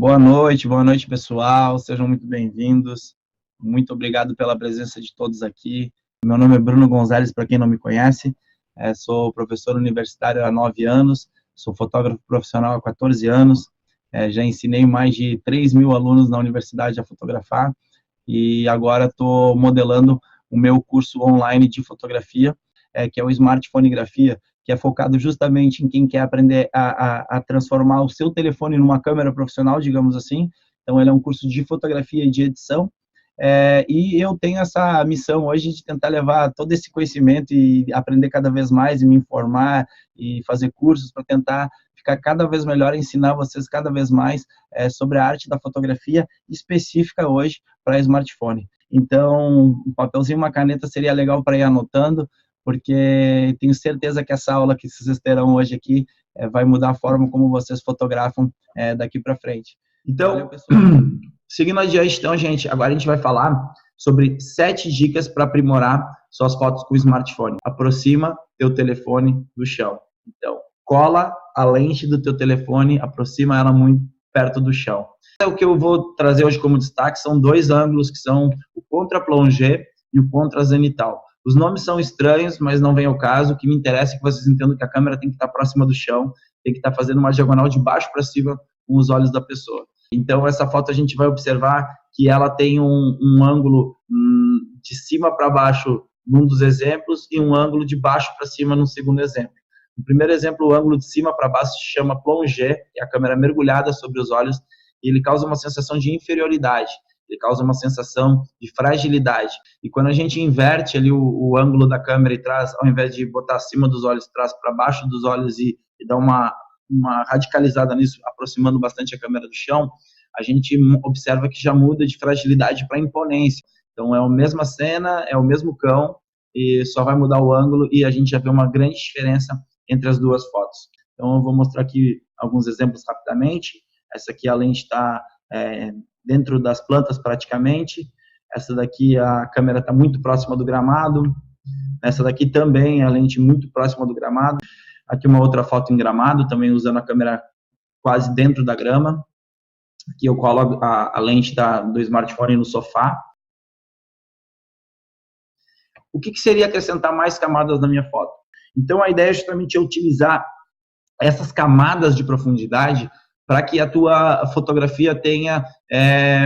Boa noite, pessoal. Sejam muito bem-vindos. Muito obrigado pela presença de todos aqui. Meu nome é Bruno Gonzalez, para quem não me conhece. Sou professor universitário há 9 anos, sou fotógrafo profissional há 14 anos. Já ensinei mais de 3 mil alunos na universidade a fotografar e agora estou modelando o meu curso online de fotografia, que é o Smartphonografia, que é focado justamente em quem quer aprender a transformar o seu telefone numa câmera profissional, digamos assim. Então, ele é um curso de fotografia e de edição. E eu tenho essa missão hoje de tentar levar todo esse conhecimento e aprender cada vez mais e me informar e fazer cursos para tentar ficar cada vez melhor, ensinar vocês cada vez mais sobre a arte da fotografia específica hoje para smartphone. Então, um papelzinho e uma caneta seria legal para ir anotando, porque tenho certeza que essa aula que vocês terão hoje aqui vai mudar a forma como vocês fotografam daqui para frente. Então, valeu, pessoal. Seguindo adiante, então, gente, agora a gente vai falar sobre 7 dicas para aprimorar suas fotos com o smartphone. Aproxima teu telefone do chão. Então, cola a lente do teu telefone, aproxima ela muito perto do chão. O que eu vou trazer hoje como destaque são 2 ângulos, que são o contra-plongé e o contra-zenital. Os nomes são estranhos, mas não vem ao caso. O que me interessa é que vocês entendam que a câmera tem que estar próxima do chão, tem que estar fazendo uma diagonal de baixo para cima com os olhos da pessoa. Então, essa foto a gente vai observar que ela tem um ângulo de cima para baixo num dos exemplos e um ângulo de baixo para cima no segundo exemplo. No primeiro exemplo, o ângulo de cima para baixo se chama plongé, que é a câmera mergulhada sobre os olhos, e ele causa uma sensação de inferioridade, ele causa uma sensação de fragilidade. E quando a gente inverte ali o ângulo da câmera e traz, ao invés de botar acima dos olhos, traz para baixo dos olhos e dá uma radicalizada nisso, aproximando bastante a câmera do chão, a gente observa que já muda de fragilidade para imponência. Então, é a mesma cena, é o mesmo cão, e só vai mudar o ângulo e a gente já vê uma grande diferença entre as duas fotos. Então, eu vou mostrar aqui alguns exemplos rapidamente. Essa aqui a lente está dentro das plantas praticamente. Essa daqui a câmera está muito próxima do gramado. Essa daqui também a lente muito próxima do gramado. Aqui uma outra foto em gramado, também usando a câmera quase dentro da grama. Aqui eu colo a lente do smartphone no sofá. O que seria acrescentar mais camadas na minha foto? Então a ideia é justamente utilizar essas camadas de profundidade para que a tua fotografia tenha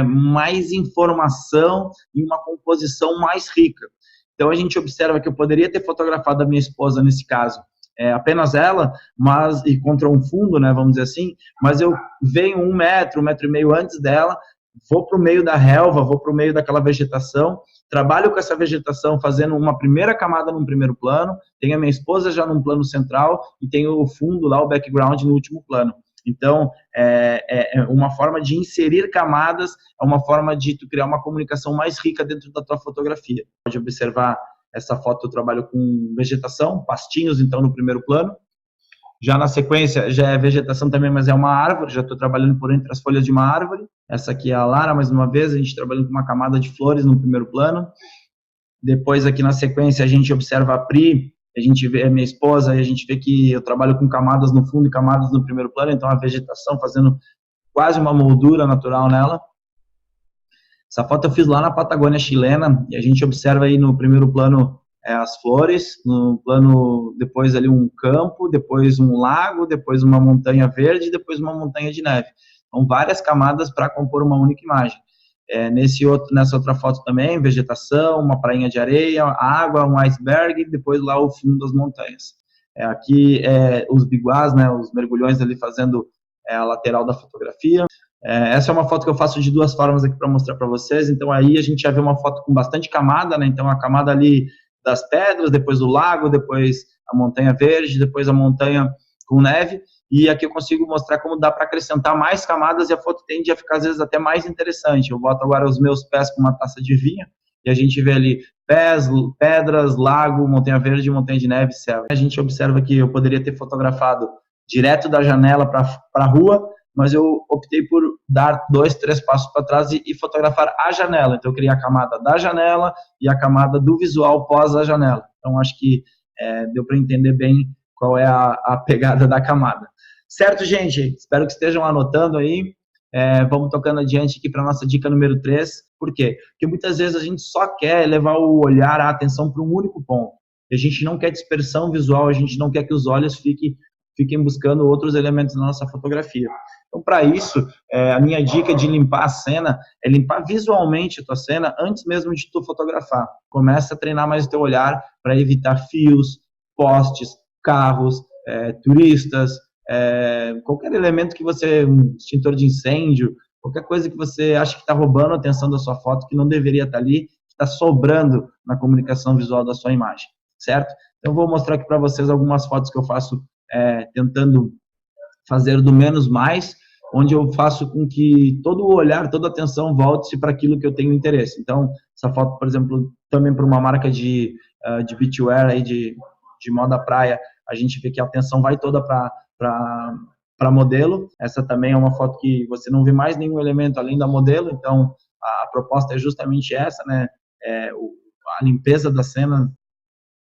mais informação e uma composição mais rica. Então a gente observa que eu poderia ter fotografado a minha esposa nesse caso, apenas ela, e contra um fundo, né, vamos dizer assim, mas eu venho 1 metro, 1,5 metro antes dela, vou para o meio da relva, vou para o meio daquela vegetação, trabalho com essa vegetação fazendo uma primeira camada num primeiro plano, tenho a minha esposa já num plano central e tenho o fundo lá, o background no último plano. Então, é uma forma de inserir camadas, é uma forma de tu criar uma comunicação mais rica dentro da tua fotografia. Pode observar essa foto, eu trabalho com vegetação, pastinhos, então, no primeiro plano. Já na sequência, já é vegetação também, mas é uma árvore, já estou trabalhando por entre as folhas de uma árvore. Essa aqui é a Lara, mais uma vez, a gente trabalhando com uma camada de flores no primeiro plano. Depois, aqui na sequência, a gente observa a Pri, a gente vê a minha esposa, e a gente vê que eu trabalho com camadas no fundo e camadas no primeiro plano, então a vegetação fazendo quase uma moldura natural nela. Essa foto eu fiz lá na Patagônia chilena, e a gente observa aí no primeiro plano as flores, no plano depois ali um campo, depois um lago, depois uma montanha verde, depois uma montanha de neve. Então várias camadas para compor uma única imagem. Nessa outra foto também, vegetação, uma prainha de areia, água, um iceberg, depois lá o fundo das montanhas. Aqui os biguás, né, os mergulhões ali fazendo a lateral da fotografia. Essa é uma foto que eu faço de 2 formas aqui para mostrar para vocês. Então aí a gente já vê uma foto com bastante camada, né? Então a camada ali das pedras, depois o lago, depois a montanha verde, depois a montanha com neve. E aqui eu consigo mostrar como dá para acrescentar mais camadas e a foto tende a ficar, às vezes, até mais interessante. Eu boto agora os meus pés com uma taça de vinho e a gente vê ali pés, pedras, lago, montanha verde, montanha de neve, céu. A gente observa que eu poderia ter fotografado direto da janela para a rua, mas eu optei por dar 2, 3 passos para trás e fotografar a janela. Então eu criei a camada da janela e a camada do visual pós a janela. Então acho que deu para entender bem qual é a pegada da camada. Certo, gente? Espero que estejam anotando aí. Vamos tocando adiante aqui para a nossa dica número 3. Por quê? Porque muitas vezes a gente só quer levar o olhar, a atenção para um único ponto. A gente não quer dispersão visual, a gente não quer que os olhos fiquem buscando outros elementos na nossa fotografia. Então, para isso, a minha dica de limpar a cena é limpar visualmente a tua cena antes mesmo de tu fotografar. Começa a treinar mais o teu olhar para evitar fios, postes, carros, turistas, qualquer elemento que você, um extintor de incêndio, qualquer coisa que você acha que está roubando a atenção da sua foto, que não deveria estar ali, que está sobrando na comunicação visual da sua imagem, certo? Então, vou mostrar aqui para vocês algumas fotos que eu faço tentando fazer do menos mais, onde eu faço com que todo o olhar, toda a atenção volte-se para aquilo que eu tenho interesse. Então, essa foto, por exemplo, também para uma marca de beachwear, aí de moda praia, a gente vê que a atenção vai toda para modelo. Essa também é uma foto que você não vê mais nenhum elemento além da modelo, então a proposta é justamente essa, né? A limpeza da cena.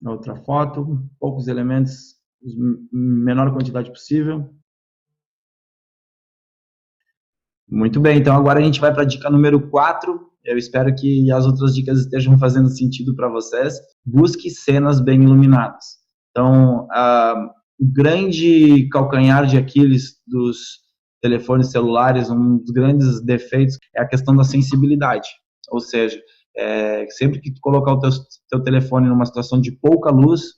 Outra foto, poucos elementos, menor quantidade possível. Muito bem, então agora a gente vai para a dica número 4. Eu espero que as outras dicas estejam fazendo sentido para vocês. Busque cenas bem iluminadas. Então, o grande calcanhar de Aquiles dos telefones celulares, um dos grandes defeitos é a questão da sensibilidade. Ou seja, sempre que tu colocar o teu telefone numa situação de pouca luz,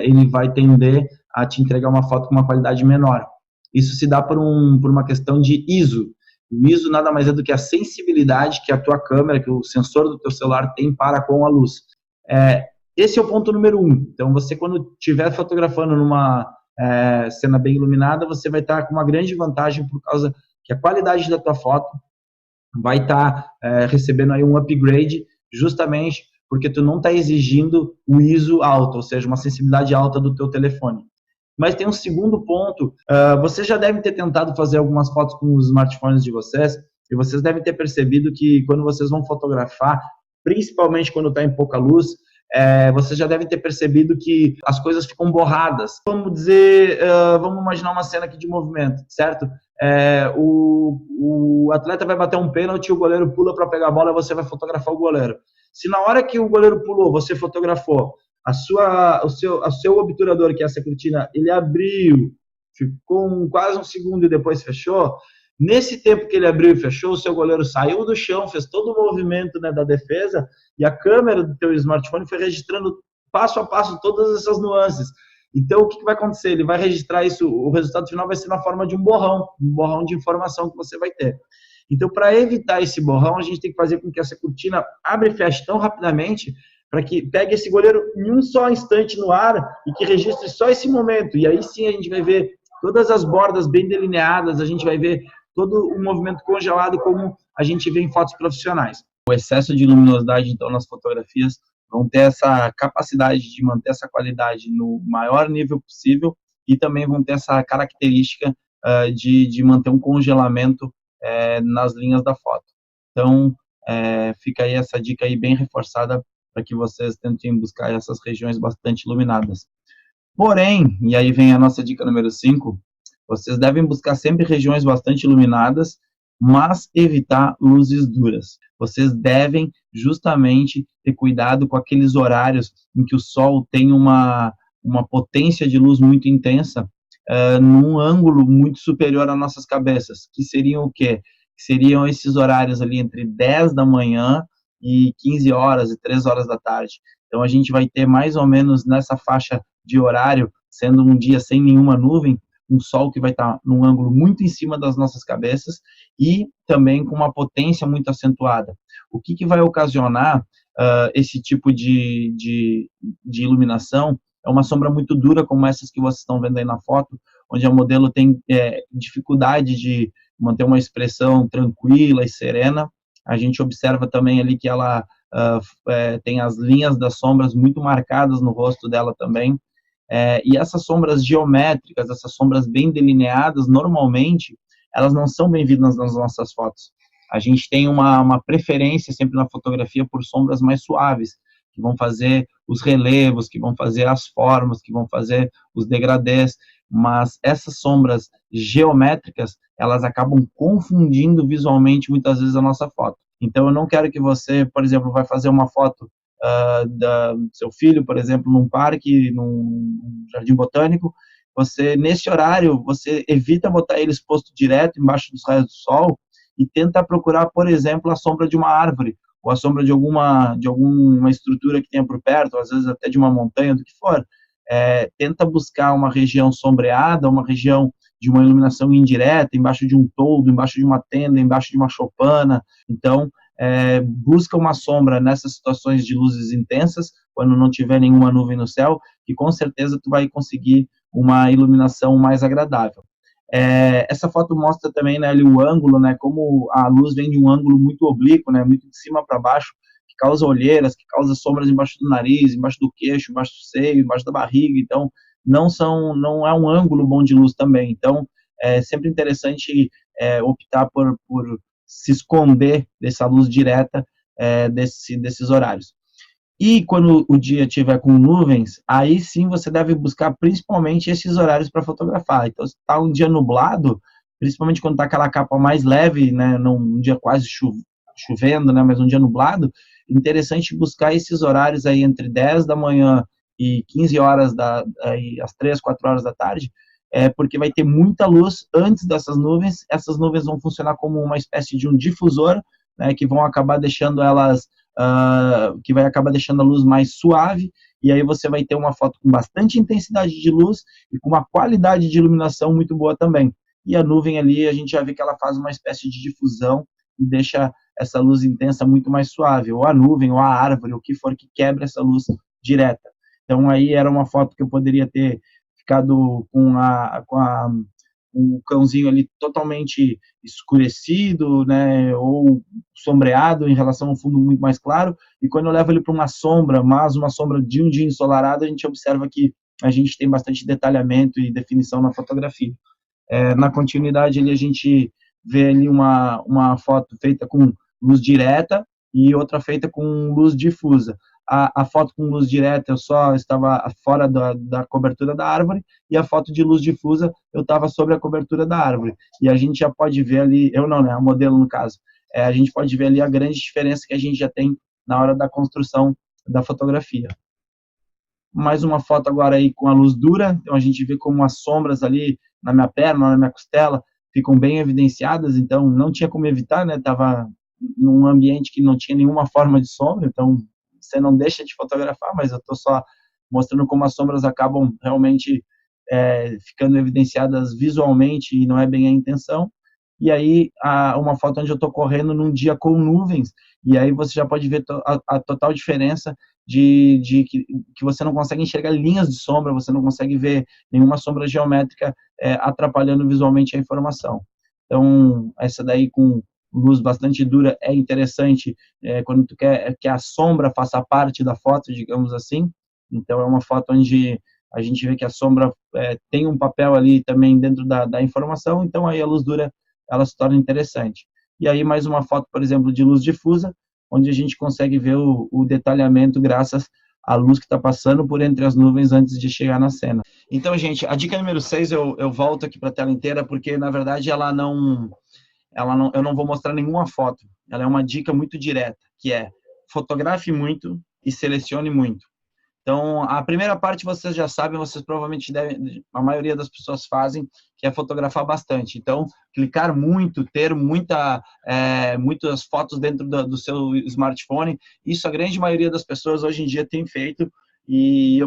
ele vai tender a te entregar uma foto com uma qualidade menor. Isso se dá por uma questão de ISO. O ISO nada mais é do que a sensibilidade que a tua câmera, que o sensor do teu celular tem para com a luz. Esse é o ponto número 1. Então, você quando estiver fotografando numa cena bem iluminada, você vai estar com uma grande vantagem por causa que a qualidade da tua foto vai estar recebendo aí um upgrade, justamente porque tu não está exigindo o ISO alto, ou seja, uma sensibilidade alta do teu telefone. Mas tem um segundo ponto, vocês já devem ter tentado fazer algumas fotos com os smartphones de vocês, e vocês devem ter percebido que quando vocês vão fotografar, principalmente quando está em pouca luz, vocês já devem ter percebido que as coisas ficam borradas. Vamos dizer, vamos imaginar uma cena aqui de movimento, certo? O atleta vai bater um pênalti, o goleiro pula para pegar a bola e você vai fotografar o goleiro. Se na hora que o goleiro pulou, você fotografou, o seu obturador, que é essa cortina, ele abriu, ficou quase um segundo e depois fechou. Nesse tempo que ele abriu e fechou, o seu goleiro saiu do chão, fez todo o movimento, né, da defesa, e a câmera do teu smartphone foi registrando passo a passo todas essas nuances. Então, o que vai acontecer? Ele vai registrar isso, o resultado final vai ser na forma de um borrão de informação que você vai ter. Então, para evitar esse borrão, a gente tem que fazer com que essa cortina abra e feche tão rapidamente para que pegue esse goleiro em um só instante no ar e que registre só esse momento. E aí sim a gente vai ver todas as bordas bem delineadas, a gente vai ver todo o movimento congelado como a gente vê em fotos profissionais. O excesso de luminosidade, então, nas fotografias vão ter essa capacidade de manter essa qualidade no maior nível possível e também vão ter essa característica de manter um congelamento nas linhas da foto. Então, fica aí essa dica aí bem reforçada para que vocês tentem buscar essas regiões bastante iluminadas. Porém, e aí vem a nossa dica número 5, vocês devem buscar sempre regiões bastante iluminadas, mas evitar luzes duras. Vocês devem justamente ter cuidado com aqueles horários em que o sol tem uma potência de luz muito intensa, num ângulo muito superior às nossas cabeças, que seriam o quê? Que seriam esses horários ali entre 10 da manhã e 15 horas e 3 horas da tarde. Então, a gente vai ter mais ou menos nessa faixa de horário, sendo um dia sem nenhuma nuvem, um sol que vai estar num ângulo muito em cima das nossas cabeças e também com uma potência muito acentuada. O que vai ocasionar esse tipo de iluminação? É uma sombra muito dura, como essas que vocês estão vendo aí na foto, onde a modelo tem dificuldade de manter uma expressão tranquila e serena. A gente observa também ali que ela tem as linhas das sombras muito marcadas no rosto dela também. E essas sombras geométricas, essas sombras bem delineadas, normalmente, elas não são bem-vindas nas nossas fotos. A gente tem uma preferência sempre na fotografia por sombras mais suaves, que vão fazer os relevos, que vão fazer as formas, que vão fazer os degradês, mas essas sombras geométricas, elas acabam confundindo visualmente muitas vezes a nossa foto. Então, eu não quero que você, por exemplo, vai fazer uma foto do seu filho, por exemplo, num parque, num jardim botânico, você, nesse horário, você evita botar ele exposto direto embaixo dos raios do sol e tenta procurar, por exemplo, a sombra de uma árvore, ou a sombra de alguma estrutura que tenha por perto, ou às vezes até de uma montanha, do que for. Tenta buscar uma região sombreada, uma região de uma iluminação indireta, embaixo de um toldo, embaixo de uma tenda, embaixo de uma choupana. Então, busca uma sombra nessas situações de luzes intensas, quando não tiver nenhuma nuvem no céu, que com certeza tu vai conseguir uma iluminação mais agradável. Essa foto mostra também, né, ali o ângulo, né, como a luz vem de um ângulo muito oblíquo, né, muito de cima para baixo, que causa olheiras, que causa sombras embaixo do nariz, embaixo do queixo, embaixo do seio, embaixo da barriga. Então, não é um ângulo bom de luz também. Então, é sempre interessante optar por se esconder dessa luz direta desses horários. E quando o dia estiver com nuvens, aí sim você deve buscar principalmente esses horários para fotografar. Então, se está um dia nublado, principalmente quando está aquela capa mais leve, né, num dia quase chovendo, né, mas um dia nublado, interessante buscar esses horários aí entre 10 da manhã e 15 horas, aí, às 3, 4 horas da tarde, porque vai ter muita luz antes dessas nuvens. Essas nuvens vão funcionar como uma espécie de um difusor, né, que vão acabar deixando elas que vai acabar deixando a luz mais suave, e aí você vai ter uma foto com bastante intensidade de luz e com uma qualidade de iluminação muito boa também. E a nuvem ali, a gente já vê que ela faz uma espécie de difusão e deixa essa luz intensa muito mais suave, ou a nuvem, ou a árvore, o que for que quebra essa luz direta. Então aí era uma foto que eu poderia ter ficado com o cãozinho ali totalmente escurecido, né, ou sombreado em relação ao fundo muito mais claro, e quando eu levo ele para uma sombra, mas uma sombra de um dia ensolarado, a gente observa que a gente tem bastante detalhamento e definição na fotografia. Na continuidade, ali, a gente vê ali uma foto feita com luz direta e outra feita com luz difusa. A foto com luz direta eu só estava fora da cobertura da árvore, e a foto de luz difusa eu estava sobre a cobertura da árvore. E a gente já pode ver ali, eu não, né, a modelo no caso, a gente pode ver ali a grande diferença que a gente já tem na hora da construção da fotografia. Mais uma foto agora aí com a luz dura, então a gente vê como as sombras ali na minha perna, na minha costela, ficam bem evidenciadas, então não tinha como evitar, né, estava num ambiente que não tinha nenhuma forma de sombra, então você não deixa de fotografar, mas eu estou só mostrando como as sombras acabam realmente ficando evidenciadas visualmente, e não é bem a intenção. E aí uma foto onde eu estou correndo num dia com nuvens, e aí você já pode ver a total diferença de que você não consegue enxergar linhas de sombra, você não consegue ver nenhuma sombra geométrica atrapalhando visualmente a informação. Então, essa daí com luz bastante dura é interessante quando tu quer que a sombra faça parte da foto, digamos assim. Então, é uma foto onde a gente vê que a sombra tem um papel ali também dentro da informação, então aí a luz dura ela se torna interessante. E aí mais uma foto, por exemplo, de luz difusa, onde a gente consegue ver o detalhamento graças à luz que está passando por entre as nuvens antes de chegar na cena. Então, gente, a dica número 6, eu volto aqui para a tela inteira, porque, na verdade, eu não vou mostrar nenhuma foto. Ela é uma dica muito direta, que é fotografe muito e selecione muito. Então, a primeira parte vocês já sabem, vocês provavelmente devem, a maioria das pessoas fazem, que é fotografar bastante. Então, clicar muito, ter muitas fotos dentro do seu smartphone, isso a grande maioria das pessoas hoje em dia tem feito,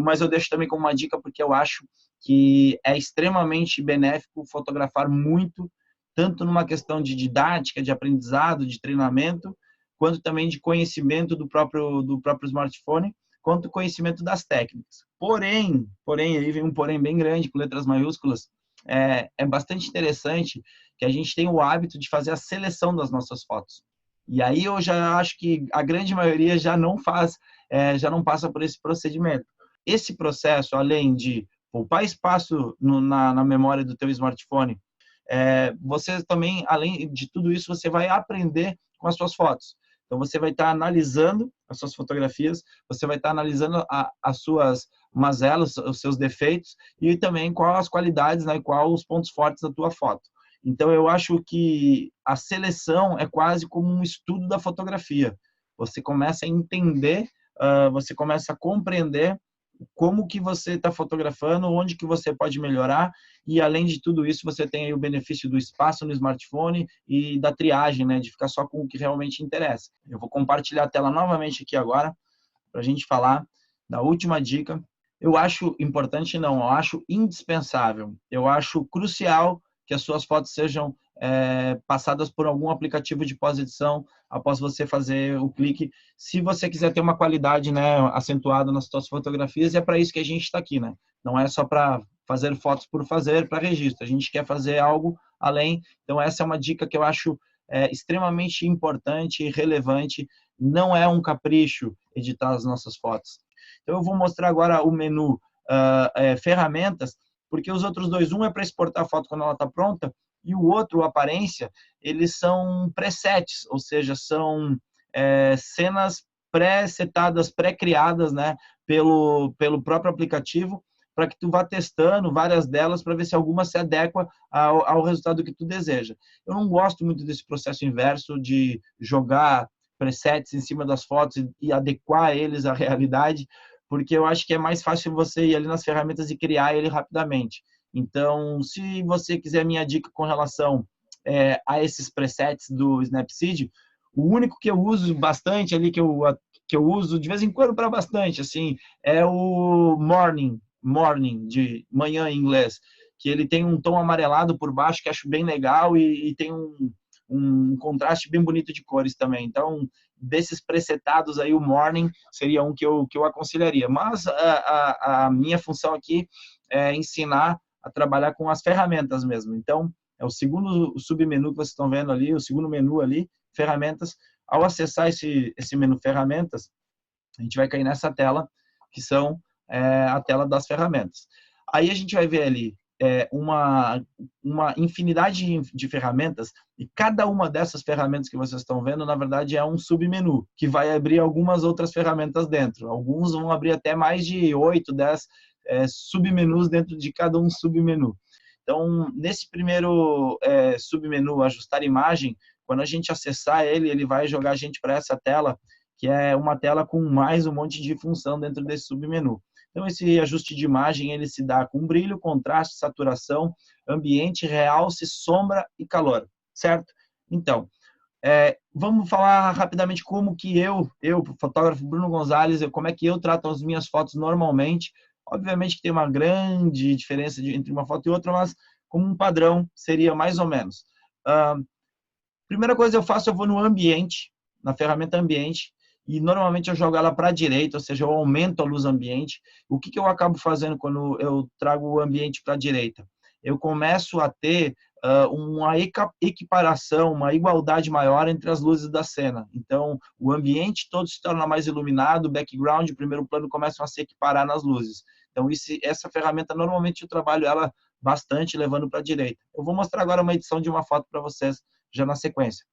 mas eu deixo também como uma dica, porque eu acho que é extremamente benéfico fotografar muito, tanto numa questão de didática, de aprendizado, de treinamento, quanto também de conhecimento do próprio smartphone, quanto conhecimento das técnicas. Porém, aí vem um porém bem grande, com letras maiúsculas, é bastante interessante que a gente tenha o hábito de fazer a seleção das nossas fotos. E aí eu já acho que a grande maioria já não passa por esse procedimento. Esse processo, além de poupar espaço na memória do teu smartphone, você também, além de tudo isso, você vai aprender com as suas fotos. Então, você vai estar analisando as suas fotografias, você vai estar analisando as suas mazelas, os seus defeitos e também quais as qualidades, né, e quais os pontos fortes da tua foto. Então, eu acho que a seleção é quase como um estudo da fotografia. Você começa a entender, você começa a compreender como que você está fotografando, onde que você pode melhorar, e além de tudo isso, você tem aí o benefício do espaço no smartphone e da triagem, né, de ficar só com o que realmente interessa. Eu vou compartilhar a tela novamente aqui agora, para a gente falar da última dica. Eu acho importante, não, eu acho indispensável, eu acho crucial que as suas fotos sejam passadas por algum aplicativo de pós-edição após você fazer o clique, se você quiser ter uma qualidade, né, acentuada nas suas fotografias, e é para isso que a gente está aqui, né? Não é só para fazer fotos por fazer, para registro, a gente quer fazer algo além. Então essa é uma dica que eu acho extremamente importante e relevante. Não é um capricho editar as nossas fotos. Então eu vou mostrar agora o menu ferramentas, porque os outros dois, um é para exportar a foto quando ela está pronta, e o outro, aparência, eles são presets, ou seja, são cenas pré-setadas, pré-criadas, né, pelo próprio aplicativo, para que tu vá testando várias delas para ver se alguma se adequa ao resultado que tu deseja. Eu não gosto muito desse processo inverso de jogar presets em cima das fotos e adequar eles à realidade, porque eu acho que é mais fácil você ir ali nas ferramentas e criar ele rapidamente. Então, se você quiser a minha dica com relação a esses presets do Snapseed, o único que eu uso bastante ali, que eu uso de vez em quando para bastante, assim, é o Morning, de manhã em inglês, que ele tem um tom amarelado por baixo, que acho bem legal, e tem um contraste bem bonito de cores também. Então, desses presetados aí, o Morning seria um que eu aconselharia. Mas a minha função aqui é ensinar a trabalhar com as ferramentas mesmo. Então, é o segundo submenu que vocês estão vendo ali, o segundo menu ali, ferramentas. Ao acessar esse menu ferramentas, a gente vai cair nessa tela, que são a tela das ferramentas. Aí a gente vai ver ali uma infinidade de ferramentas, e cada uma dessas ferramentas que vocês estão vendo, na verdade, é um submenu, que vai abrir algumas outras ferramentas dentro. Alguns vão abrir até mais de 8, 10 submenus dentro de cada um submenu. Então, nesse primeiro submenu, ajustar imagem, quando a gente acessar ele, ele vai jogar a gente para essa tela, que é uma tela com mais um monte de função dentro desse submenu. Então, esse ajuste de imagem, ele se dá com brilho, contraste, saturação, ambiente, realce, sombra e calor, certo? Então, vamos falar rapidamente como que eu, fotógrafo Bruno Gonzalez, como é que eu trato as minhas fotos normalmente. Obviamente que tem uma grande diferença entre uma foto e outra, mas como um padrão seria mais ou menos. Primeira coisa que eu faço, eu vou no ambiente, na ferramenta ambiente, e normalmente eu jogo ela para a direita, ou seja, eu aumento a luz ambiente. O que eu acabo fazendo quando eu trago o ambiente para a direita? Eu começo a ter uma equiparação, uma igualdade maior entre as luzes da cena. Então, o ambiente todo se torna mais iluminado, o background, o primeiro plano começam a se equiparar nas luzes. Então, essa ferramenta, normalmente eu trabalho ela bastante, levando para a direita. Eu vou mostrar agora uma edição de uma foto para vocês, já na sequência.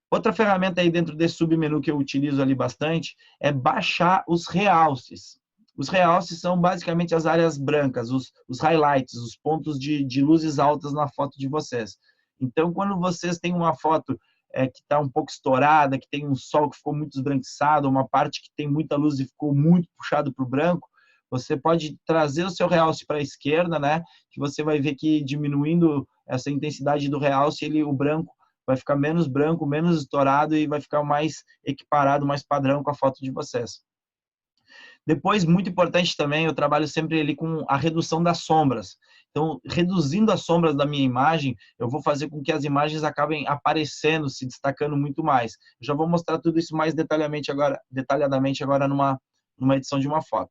Outra ferramenta aí dentro desse submenu que eu utilizo ali bastante é baixar os realces. Os realces são basicamente as áreas brancas, os highlights, os pontos de luzes altas na foto de vocês. Então, quando vocês têm uma foto que está um pouco estourada, que tem um sol que ficou muito esbranquiçado, uma parte que tem muita luz e ficou muito puxado para o branco, você pode trazer o seu realce para a esquerda, né? Que você vai ver que diminuindo essa intensidade do realce, o branco vai ficar menos branco, menos estourado e vai ficar mais equiparado, mais padrão com a foto de vocês. Depois, muito importante também, eu trabalho sempre ali com a redução das sombras. Então, reduzindo as sombras da minha imagem, eu vou fazer com que as imagens acabem aparecendo, se destacando muito mais. Eu já vou mostrar tudo isso mais detalhadamente agora numa edição de uma foto.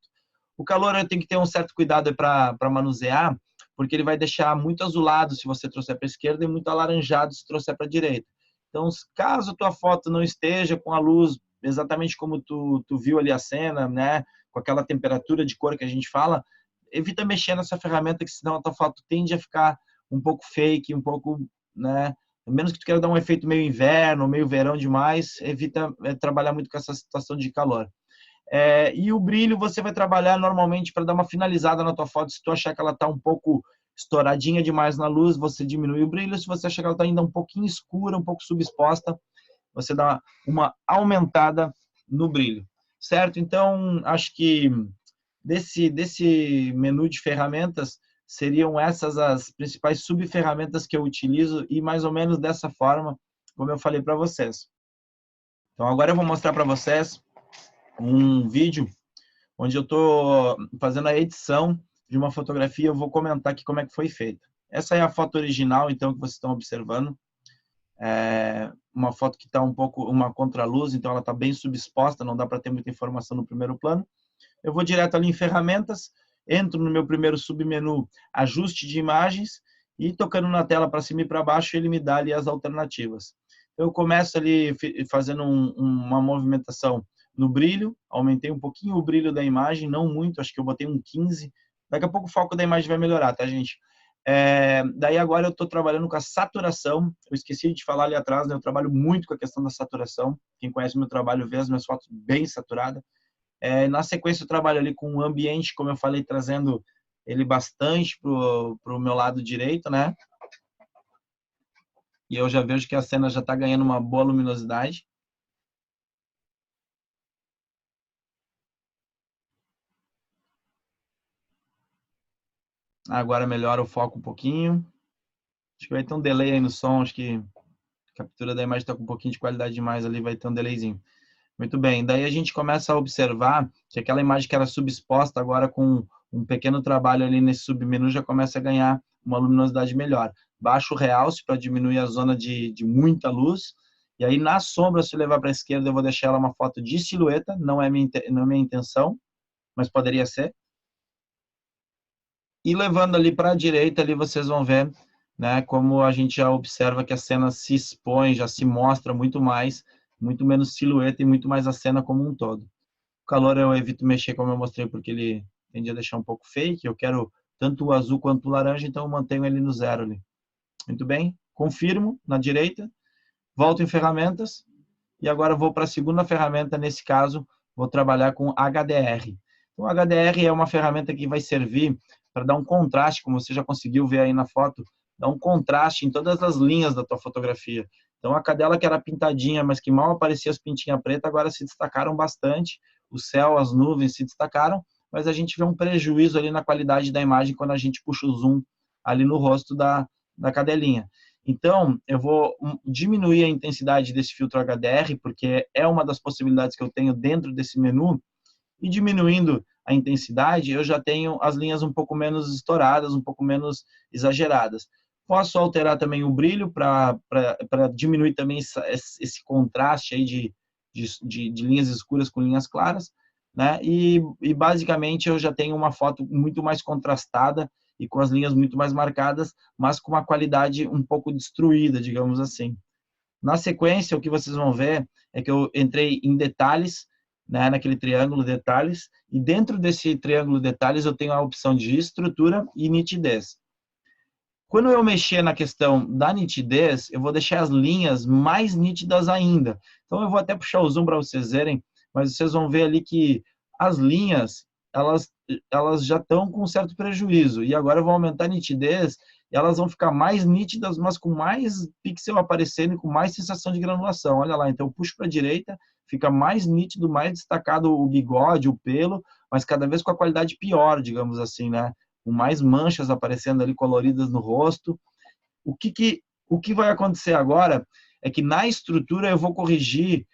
O calor eu tenho que ter um certo cuidado para manusear, porque ele vai deixar muito azulado se você trouxer para a esquerda e muito alaranjado se trouxer para a direita. Então, caso a tua foto não esteja com a luz exatamente como tu viu ali a cena, né, com aquela temperatura de cor que a gente fala, evita mexer nessa ferramenta, que senão a tua foto tende a ficar um pouco fake, um pouco, né, A menos que tu queira dar um efeito meio inverno, meio verão demais, evita trabalhar muito com essa situação de calor. E o brilho você vai trabalhar normalmente para dar uma finalizada na tua foto. Se tu achar que ela está um pouco estouradinha demais na luz, você diminui o brilho. Se você achar que ela está ainda um pouquinho escura, um pouco subexposta, você dá uma aumentada no brilho, certo? Então, acho que desse menu de ferramentas, seriam essas as principais subferramentas que eu utilizo e mais ou menos dessa forma, como eu falei para vocês. Então, agora eu vou mostrar para vocês um vídeo onde eu estou fazendo a edição de uma fotografia. Eu vou comentar aqui como é que foi feita. Essa é a foto original, então, que vocês estão observando. Uma foto que está um pouco, uma contraluz, então ela está bem subexposta, não dá para ter muita informação no primeiro plano. Eu vou direto ali em ferramentas, entro no meu primeiro submenu, ajuste de imagens, e tocando na tela para cima e para baixo, ele me dá ali as alternativas. Eu começo ali fazendo uma movimentação no brilho, aumentei um pouquinho o brilho da imagem, não muito, acho que eu botei um 15. Daqui a pouco o foco da imagem vai melhorar, tá, gente? Daí agora eu estou trabalhando com a saturação. Eu esqueci de falar ali atrás, né? Eu trabalho muito com a questão da saturação. Quem conhece meu trabalho vê as minhas fotos bem saturadas. Na sequência eu trabalho ali com o ambiente, como eu falei, trazendo ele bastante pro meu lado direito, né? E eu já vejo que a cena já está ganhando uma boa luminosidade. Agora melhora o foco um pouquinho. Acho que vai ter um delay aí no som, acho que a captura da imagem está com um pouquinho de qualidade demais ali, vai ter um delayzinho. Muito bem, daí a gente começa a observar que aquela imagem que era subexposta, agora com um pequeno trabalho ali nesse submenu, já começa a ganhar uma luminosidade melhor. Baixo o realce para diminuir a zona de muita luz, e aí na sombra, se eu levar para a esquerda, eu vou deixar ela uma foto de silhueta, não é minha intenção, mas poderia ser. E levando ali para a direita, ali vocês vão ver, né, como a gente já observa que a cena se expõe, já se mostra muito mais, muito menos silhueta e muito mais a cena como um todo. O calor eu evito mexer, como eu mostrei, porque ele tende a deixar um pouco fake. Eu quero tanto o azul quanto o laranja, então eu mantenho ele no zero ali. Muito bem, confirmo na direita, volto em ferramentas e agora vou para a segunda ferramenta. Nesse caso, vou trabalhar com HDR. Então, o HDR é uma ferramenta que vai servir para dar um contraste, como você já conseguiu ver aí na foto, dar um contraste em todas as linhas da tua fotografia. Então, a cadela que era pintadinha, mas que mal aparecia as pintinhas pretas, agora se destacaram bastante. O céu, as nuvens se destacaram, mas a gente vê um prejuízo ali na qualidade da imagem quando a gente puxa o zoom ali no rosto da cadelinha. Então, eu vou diminuir a intensidade desse filtro HDR, porque é uma das possibilidades que eu tenho dentro desse menu, e diminuindo a intensidade, eu já tenho as linhas um pouco menos estouradas, um pouco menos exageradas. Posso alterar também o brilho para diminuir também esse contraste aí de linhas escuras com linhas claras, né? E basicamente eu já tenho uma foto muito mais contrastada e com as linhas muito mais marcadas, mas com uma qualidade um pouco destruída, digamos assim. Na sequência, o que vocês vão ver é que eu entrei em detalhes, né, naquele triângulo detalhes, e dentro desse triângulo detalhes eu tenho a opção de estrutura e nitidez. Quando eu mexer na questão da nitidez, eu vou deixar as linhas mais nítidas ainda. Então eu vou até puxar o zoom para vocês verem, mas vocês vão ver ali que as linhas, elas já estão com um certo prejuízo. E agora eu vou aumentar a nitidez e elas vão ficar mais nítidas, mas com mais pixel aparecendo e com mais sensação de granulação. Olha lá, então eu puxo para a direita, fica mais nítido, mais destacado o bigode, o pelo, mas cada vez com a qualidade pior, digamos assim, né? Com mais manchas aparecendo ali coloridas no rosto. O que vai acontecer agora é que na estrutura eu vou corrigir,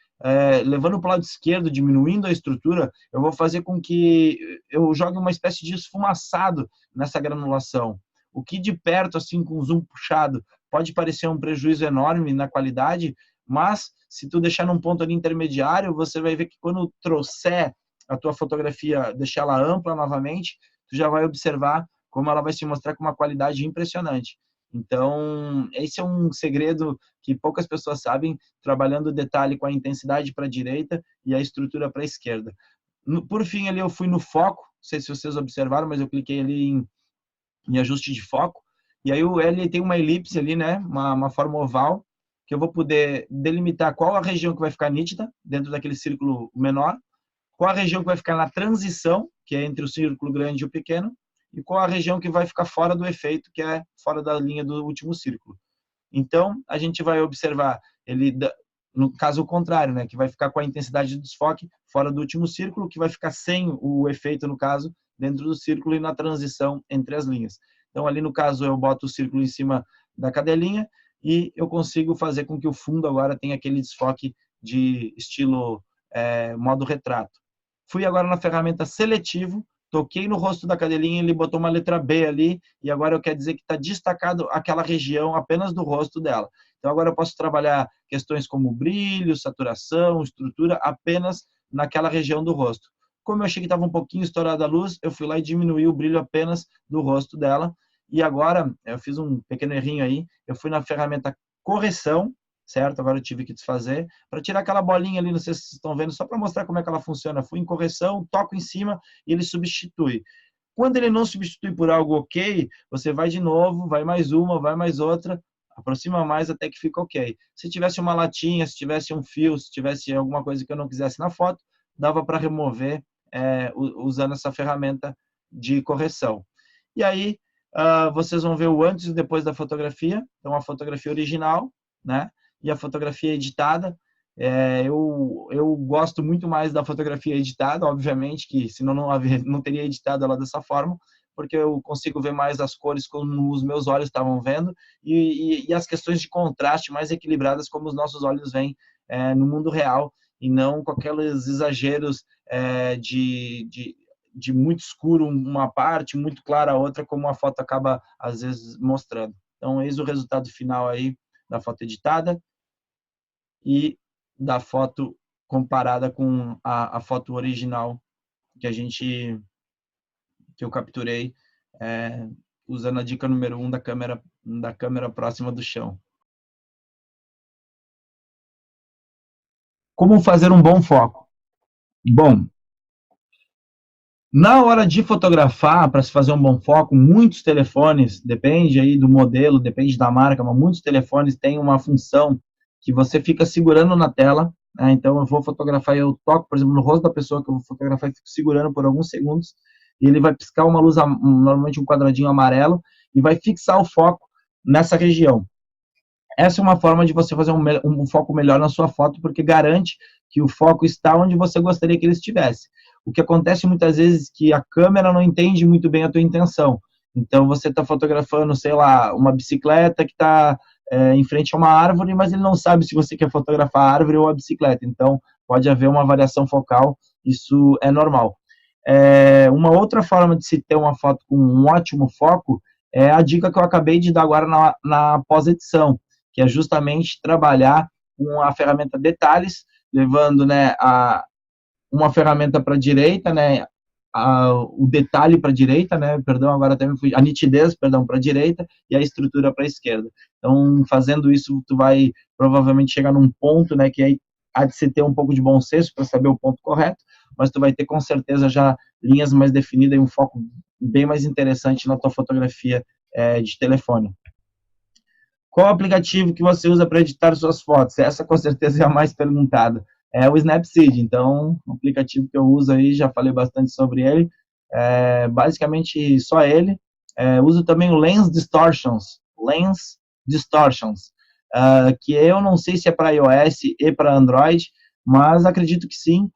levando para o lado esquerdo, diminuindo a estrutura, eu vou fazer com que eu jogue uma espécie de esfumaçado nessa granulação. O que de perto, assim, com o zoom puxado, pode parecer um prejuízo enorme na qualidade, mas se tu deixar num ponto ali intermediário, você vai ver que quando trouxer a tua fotografia, deixar ela ampla novamente, tu já vai observar como ela vai se mostrar com uma qualidade impressionante. Então, esse é um segredo que poucas pessoas sabem, trabalhando o detalhe com a intensidade para a direita e a estrutura para a esquerda. Por fim, ali eu fui no foco, não sei se vocês observaram, mas eu cliquei ali em ajuste de foco, E aí o L tem uma elipse ali, né, uma forma oval, que eu vou poder delimitar qual a região que vai ficar nítida dentro daquele círculo menor, qual a região que vai ficar na transição, que é entre o círculo grande e o pequeno, e qual a região que vai ficar fora do efeito, que é fora da linha do último círculo. Então, a gente vai observar ele, no caso contrário, né, que vai ficar com a intensidade de desfoque fora do último círculo, que vai ficar sem o efeito, no caso, dentro do círculo e na transição entre as linhas. Então, ali no caso, eu boto o círculo em cima da cadelinha e eu consigo fazer com que o fundo agora tenha aquele desfoque de estilo modo retrato. Fui agora na ferramenta seletivo, toquei no rosto da cadelinha, ele botou uma letra B ali, e agora eu quero dizer que está destacado aquela região apenas do rosto dela. Então agora eu posso trabalhar questões como brilho, saturação, estrutura, apenas naquela região do rosto. Como eu achei que estava um pouquinho estourada a luz, eu fui lá e diminuí o brilho apenas do rosto dela, e agora eu fiz um pequeno errinho aí, eu fui na ferramenta correção, certo? Agora eu tive que desfazer, para tirar aquela bolinha ali, não sei se vocês estão vendo, só para mostrar como é que ela funciona. Fui em correção, toco em cima e ele substitui. Quando ele não substitui por algo ok, você vai de novo, vai mais uma, vai mais outra, aproxima mais até que fica ok. Se tivesse uma latinha, se tivesse um fio, se tivesse alguma coisa que eu não quisesse na foto, dava para remover usando essa ferramenta de correção. E aí, vocês vão ver o antes e depois da fotografia. Então, a fotografia original, né? E a fotografia editada. Eu gosto muito mais da fotografia editada, obviamente, que senão não teria editado ela dessa forma, porque eu consigo ver mais as cores como os meus olhos estavam vendo e as questões de contraste mais equilibradas como os nossos olhos veem no mundo real e não com aqueles exageros de muito escuro uma parte, muito clara a outra, como a foto acaba às vezes mostrando. Então, eis o resultado final aí da foto editada e da foto comparada com a foto original que eu capturei usando a dica número 1 da câmera próxima do chão. Como fazer um bom foco? Bom, na hora de fotografar, para se fazer um bom foco, muitos telefones, depende aí do modelo, depende da marca, mas muitos telefones têm uma função que você fica segurando na tela, né? Então eu vou fotografar, eu toco, por exemplo, no rosto da pessoa que eu vou fotografar e fico segurando por alguns segundos, e ele vai piscar uma luz, normalmente um quadradinho amarelo, e vai fixar o foco nessa região. Essa é uma forma de você fazer um foco melhor na sua foto, porque garante que o foco está onde você gostaria que ele estivesse. O que acontece muitas vezes é que a câmera não entende muito bem a tua intenção. Então, você está fotografando, sei lá, uma bicicleta que está em frente a uma árvore, mas ele não sabe se você quer fotografar a árvore ou a bicicleta. Então, pode haver uma variação focal, isso é normal. Uma outra forma de se ter uma foto com um ótimo foco é a dica que eu acabei de dar agora na pós-edição, que é justamente trabalhar com a ferramenta Detalhes, levando, né, uma ferramenta para a direita, né, o detalhe para a direita, né, perdão, agora até me fui, a nitidez, perdão, para a direita e a estrutura para a esquerda. Então, fazendo isso, tu vai provavelmente chegar num ponto, né, que aí há de se ter um pouco de bom senso para saber o ponto correto, mas tu vai ter com certeza já linhas mais definidas e um foco bem mais interessante na tua fotografia de telefone. Qual aplicativo que você usa para editar suas fotos? Essa com certeza é a mais perguntada. É o Snapseed, então, um aplicativo que eu uso aí, já falei bastante sobre ele, basicamente só ele. Uso também o Lens Distortions, que eu não sei se é para iOS e para Android, mas acredito que sim,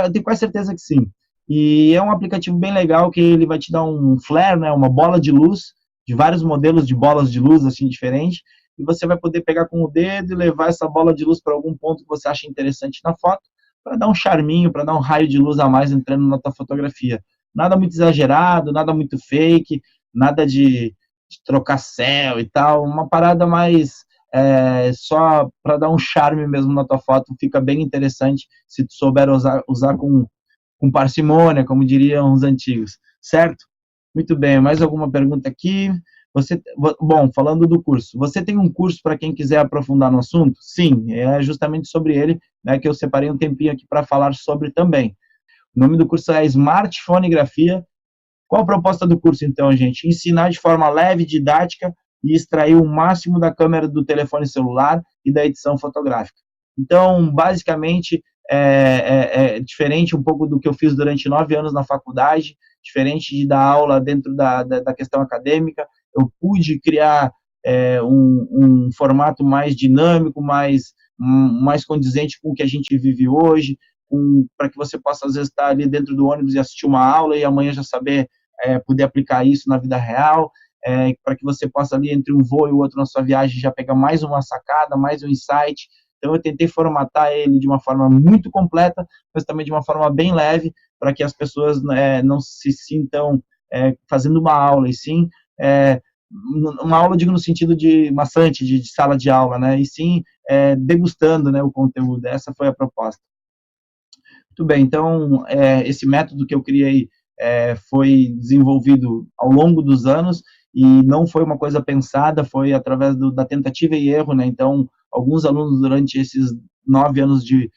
eu tenho quase certeza que sim. E é um aplicativo bem legal que ele vai te dar um flare, né, uma bola de luz, de vários modelos de bolas de luz assim diferentes, e você vai poder pegar com o dedo e levar essa bola de luz para algum ponto que você acha interessante na foto, para dar um charminho, para dar um raio de luz a mais entrando na tua fotografia. Nada muito exagerado, nada muito fake, nada de trocar céu e tal, uma parada mais só para dar um charme mesmo na tua foto, fica bem interessante se tu souber usar com parcimônia, como diriam os antigos, certo? Muito bem, mais alguma pergunta aqui? Bom, falando do curso, você tem um curso para quem quiser aprofundar no assunto? Sim, é justamente sobre ele, né, que eu separei um tempinho aqui para falar sobre também. O nome do curso é Smartphonegrafia, Qual a proposta do curso, então, gente? Ensinar de forma leve, didática e extrair o máximo da câmera do telefone celular e da edição fotográfica. Então, basicamente, é diferente um pouco do que eu fiz durante 9 anos na faculdade, diferente de dar aula dentro da questão acadêmica. Eu pude criar um formato mais dinâmico, mais condizente com o que a gente vive hoje, para que você possa, às vezes, estar ali dentro do ônibus e assistir uma aula e amanhã já saber, poder aplicar isso na vida real, para que você possa ali, entre um voo e o outro na sua viagem, já pegar mais uma sacada, mais um insight. Então, eu tentei formatar ele de uma forma muito completa, mas também de uma forma bem leve, para que as pessoas não se sintam fazendo uma aula, e sim uma aula, digo, no sentido de maçante, de sala de aula, né? E sim degustando, né, o conteúdo. Essa foi a proposta. Muito bem, então, esse método que eu criei foi desenvolvido ao longo dos anos e não foi uma coisa pensada, foi através da tentativa e erro, né? Então, alguns alunos, durante esses 9 anos de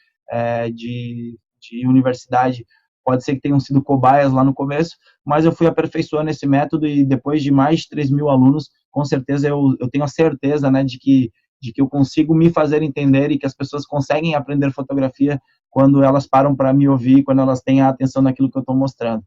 universidade, pode ser que tenham sido cobaias lá no começo, mas eu fui aperfeiçoando esse método e depois de mais de 3.000 alunos, com certeza eu tenho a certeza, né, de que eu consigo me fazer entender e que as pessoas conseguem aprender fotografia quando elas param para me ouvir, quando elas têm a atenção naquilo que eu estou mostrando.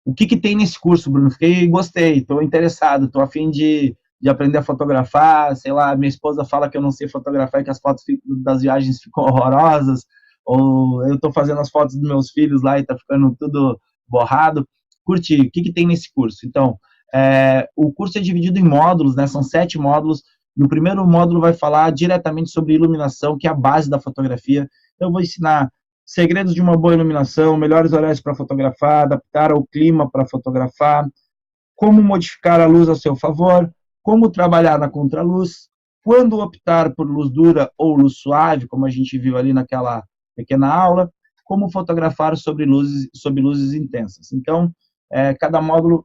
O que tem nesse curso, Bruno? Gostei, estou interessado, estou a fim de aprender a fotografar, sei lá, minha esposa fala que eu não sei fotografar e que as fotos das viagens ficam horrorosas, ou eu estou fazendo as fotos dos meus filhos lá e está ficando tudo borrado. Curti, o que tem nesse curso? Então, o curso é dividido em módulos, né? São 7 módulos, e o primeiro módulo vai falar diretamente sobre iluminação, que é a base da fotografia. Então, eu vou ensinar segredos de uma boa iluminação, melhores horários para fotografar, adaptar ao clima para fotografar, como modificar a luz a seu favor, como trabalhar na contraluz, quando optar por luz dura ou luz suave, como a gente viu ali naquela pequena aula, como fotografar sob luzes intensas. Então, cada módulo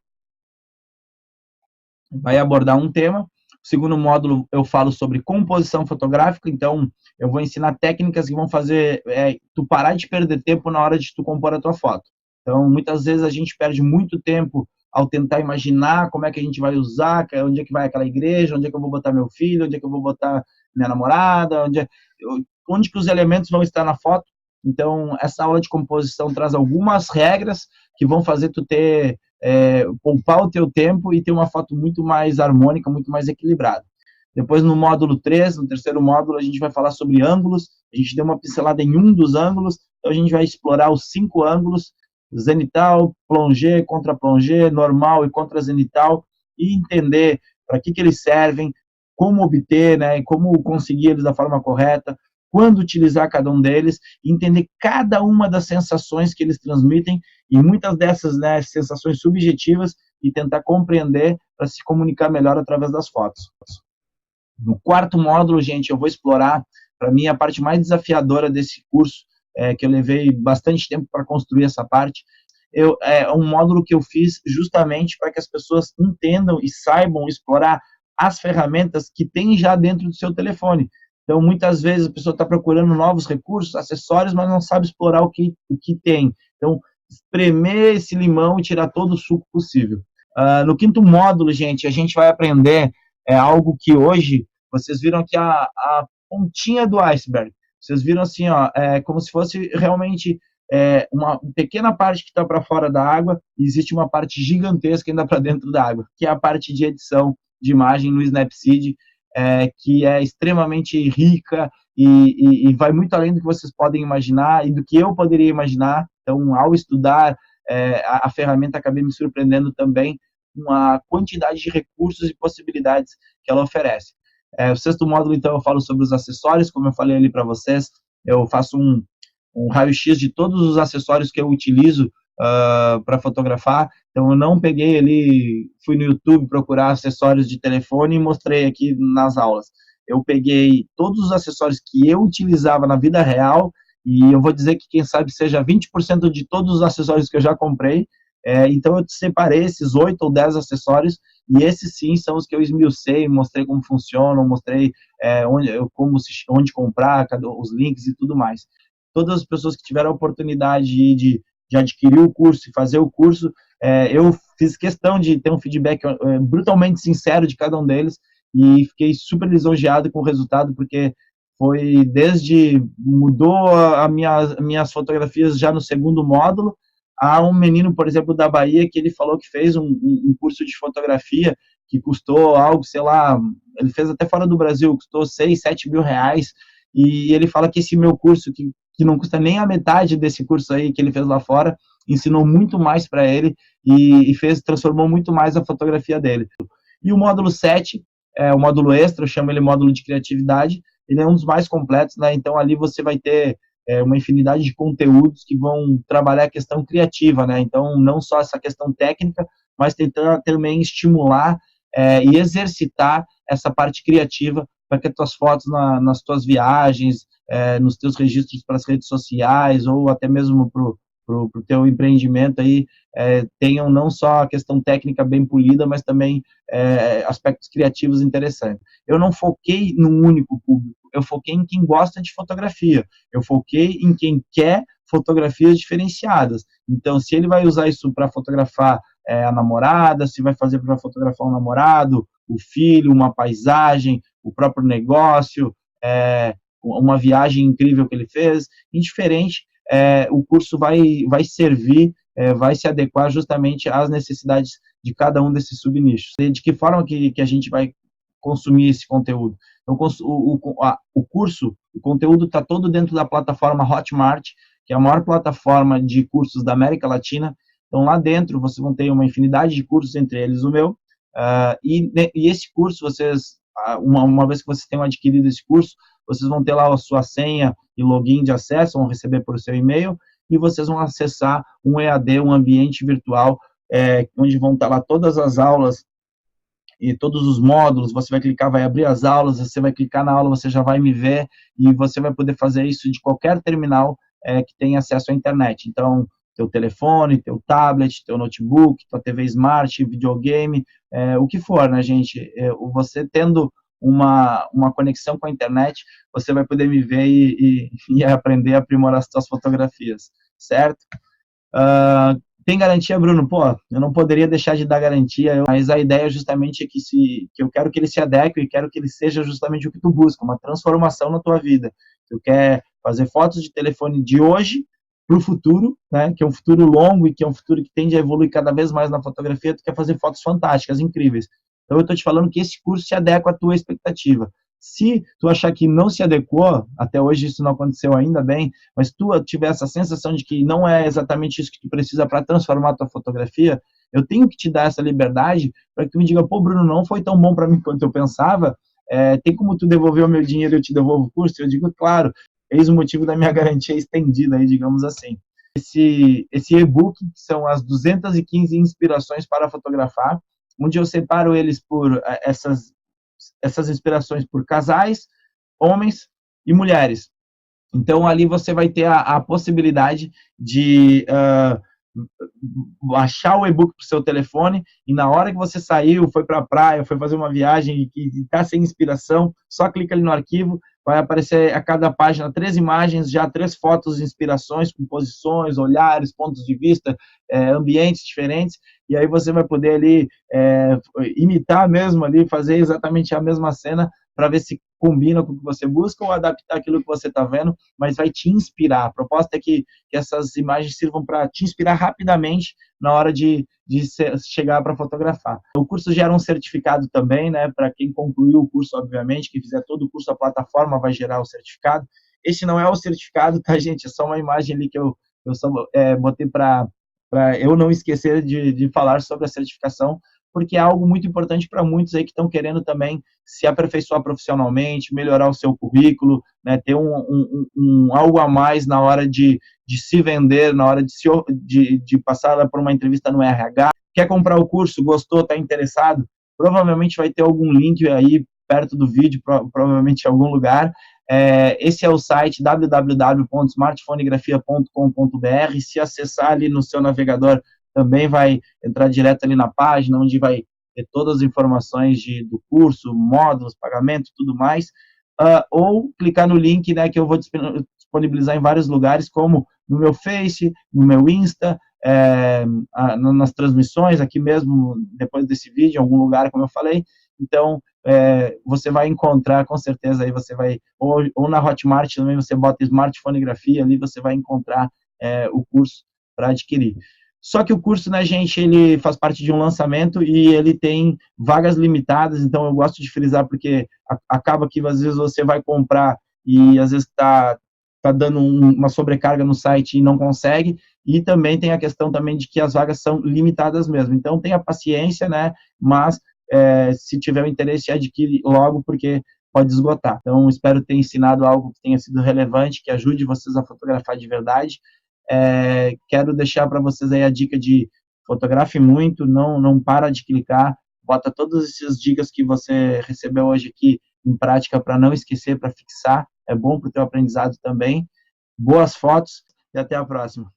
vai abordar um tema. O segundo módulo eu falo sobre composição fotográfica, então eu vou ensinar técnicas que vão fazer tu parar de perder tempo na hora de tu compor a tua foto. Então, muitas vezes a gente perde muito tempo ao tentar imaginar como é que a gente vai usar, onde é que vai aquela igreja, onde é que eu vou botar meu filho, onde é que eu vou botar minha namorada, onde que os elementos vão estar na foto. Então, essa aula de composição traz algumas regras que vão fazer tu poupar o teu tempo e ter uma foto muito mais harmônica, muito mais equilibrada. Depois, no módulo 3, no terceiro módulo, a gente vai falar sobre ângulos. A gente deu uma pincelada em um dos ângulos, então a gente vai explorar os 5 ângulos: zenital, plongé, contra-plongé, normal e contra-zenital, e entender para que eles servem, como obter, né, e como conseguir eles da forma correta, quando utilizar cada um deles, entender cada uma das sensações que eles transmitem, e muitas dessas, né, sensações subjetivas, e tentar compreender para se comunicar melhor através das fotos. No quarto módulo, gente, eu vou explorar, para mim, a parte mais desafiadora desse curso, que eu levei bastante tempo para construir essa parte. É um módulo que eu fiz justamente para que as pessoas entendam e saibam explorar as ferramentas que tem já dentro do seu telefone. Então, muitas vezes a pessoa está procurando novos recursos, acessórios, mas não sabe explorar o que tem. Então, espremer esse limão e tirar todo o suco possível. No quinto módulo, gente, a gente vai aprender algo que hoje, vocês viram aqui a pontinha do iceberg. Vocês viram assim, como se fosse realmente uma pequena parte que está para fora da água, e existe uma parte gigantesca ainda para dentro da água, que é a parte de edição de imagem no Snapseed, que é extremamente rica e vai muito além do que vocês podem imaginar e do que eu poderia imaginar. Então, ao estudar a ferramenta, acabei me surpreendendo também com a quantidade de recursos e possibilidades que ela oferece. O sexto módulo, então, eu falo sobre os acessórios, como eu falei ali para vocês. Eu faço um raio-x de todos os acessórios que eu utilizo para fotografar. Então, eu não peguei ali, fui no YouTube procurar acessórios de telefone e mostrei aqui nas aulas. Eu peguei todos os acessórios que eu utilizava na vida real, e eu vou dizer que, quem sabe, seja 20% de todos os acessórios que eu já comprei. Então, eu separei esses 8 ou 10 acessórios, e esses sim são os que eu esmiucei, mostrei como funcionam, mostrei onde comprar, os links e tudo mais. Todas as pessoas que tiveram a oportunidade de adquirir o curso e fazer o curso, eu fiz questão de ter um feedback brutalmente sincero de cada um deles, e fiquei super lisonjeado com o resultado, porque foi mudou minhas fotografias já no segundo módulo. Há um menino, por exemplo, da Bahia, que ele falou que fez um curso de fotografia que custou algo, sei lá, ele fez até fora do Brasil, custou 6, 7 mil reais, e ele fala que esse meu curso, que não custa nem a metade desse curso aí que ele fez lá fora, ensinou muito mais para ele e transformou muito mais a fotografia dele. E o módulo 7, o módulo extra, eu chamo ele módulo de criatividade, ele é um dos mais completos, né? Então ali você vai ter uma infinidade de conteúdos que vão trabalhar a questão criativa, né? Então não só essa questão técnica, mas tentando também estimular e exercitar essa parte criativa para que as tuas fotos nas tuas viagens, nos teus registros para as redes sociais ou até mesmo para o teu empreendimento aí, tenham não só a questão técnica bem polida, mas também aspectos criativos interessantes. Eu não foquei num único público, eu foquei em quem gosta de fotografia, eu foquei em quem quer fotografias diferenciadas. Então, se ele vai usar isso para fotografar a namorada, se vai fazer para fotografar um namorado, o filho, uma paisagem, o próprio negócio, uma viagem incrível que ele fez, indiferente, o curso vai servir, vai se adequar justamente às necessidades de cada um desses subnichos. De que forma que a gente vai consumir esse conteúdo? Então, o curso, o conteúdo está todo dentro da plataforma Hotmart, que é a maior plataforma de cursos da América Latina. Então, lá dentro, vocês vão ter uma infinidade de cursos, entre eles o meu, e esse curso, uma vez que vocês tenham adquirido esse curso, vocês vão ter lá a sua senha e login de acesso, vão receber por seu e-mail, e vocês vão acessar um EAD, um ambiente virtual, onde vão estar lá todas as aulas e todos os módulos. Você vai clicar, vai abrir as aulas, você vai clicar na aula, você já vai me ver, e você vai poder fazer isso de qualquer terminal que tenha acesso à internet. Então, teu telefone, teu tablet, teu notebook, tua TV Smart, videogame, o que for, né, gente? Você tendo uma conexão com a internet, você vai poder me ver e aprender a aprimorar as suas fotografias, certo? Tem garantia, Bruno? Pô, eu não poderia deixar de dar garantia, mas a ideia justamente é que eu quero que ele se adeque e quero que ele seja justamente o que tu busca, uma transformação na tua vida. Tu quer fazer fotos de telefone de hoje para o futuro, né, que é um futuro longo e que é um futuro que tende a evoluir cada vez mais na fotografia. Tu quer fazer fotos fantásticas, incríveis. Então eu estou te falando que esse curso se adequa à tua expectativa. Se tu achar que não se adequou, até hoje isso não aconteceu ainda bem, mas tu tiver essa sensação de que não é exatamente isso que tu precisa para transformar a tua fotografia, eu tenho que te dar essa liberdade para que tu me diga, pô, Bruno, não foi tão bom para mim quanto eu pensava, tem como tu devolver o meu dinheiro e eu te devolvo o curso? Eu digo, claro, eis o motivo da minha garantia estendida, aí, digamos assim. Esse e-book, que são as 215 inspirações para fotografar, onde eu separo eles por essas inspirações por casais, homens e mulheres. Então, ali você vai ter a possibilidade de baixar o e-book para o seu telefone, e na hora que você saiu, foi para a praia, foi fazer uma viagem e está sem inspiração, só clica ali no arquivo, vai aparecer a cada página 3 imagens, já 3 fotos de inspirações, com posições, olhares, pontos de vista, ambientes diferentes, e aí você vai poder ali imitar mesmo ali, fazer exatamente a mesma cena, para ver se combina com o que você busca ou adaptar aquilo que você está vendo, mas vai te inspirar. A proposta é que essas imagens sirvam para te inspirar rapidamente na hora de chegar para fotografar. O curso gera um certificado também, né, para quem concluiu o curso, obviamente, que fizer todo o curso, a plataforma vai gerar o certificado. Esse não é o certificado, tá, gente? É só uma imagem ali que eu só botei para eu não esquecer de falar sobre a certificação, porque é algo muito importante para muitos aí que estão querendo também se aperfeiçoar profissionalmente, melhorar o seu currículo, né, ter algo a mais na hora de se vender, na hora de passar por uma entrevista no RH. Quer comprar o curso, gostou, está interessado? Provavelmente vai ter algum link aí perto do vídeo, provavelmente em algum lugar. Esse é o site www.smartphonografia.com.br. Se acessar ali no seu navegador, também vai entrar direto ali na página, onde vai ter todas as informações do curso, módulos, pagamento, tudo mais, ou clicar no link, né, que eu vou disponibilizar em vários lugares, como no meu Face, no meu Insta, nas transmissões, aqui mesmo, depois desse vídeo, em algum lugar, como eu falei. Então, você vai encontrar, com certeza, aí você vai, ou na Hotmart também, você bota smartphonografia, ali você vai encontrar o curso para adquirir. Só que o curso, né, gente, ele faz parte de um lançamento e ele tem vagas limitadas, então eu gosto de frisar porque acaba que às vezes você vai comprar e às vezes tá dando uma sobrecarga no site e não consegue, e também tem a questão também de que as vagas são limitadas mesmo. Então tenha paciência, né, mas se tiver o interesse, adquire logo, porque pode esgotar. Então, espero ter ensinado algo que tenha sido relevante, que ajude vocês a fotografar de verdade. Quero deixar para vocês aí a dica de fotografe muito, não para de clicar, bota todas essas dicas que você recebeu hoje aqui em prática para não esquecer, para fixar, é bom para o teu aprendizado também. Boas fotos e até a próxima.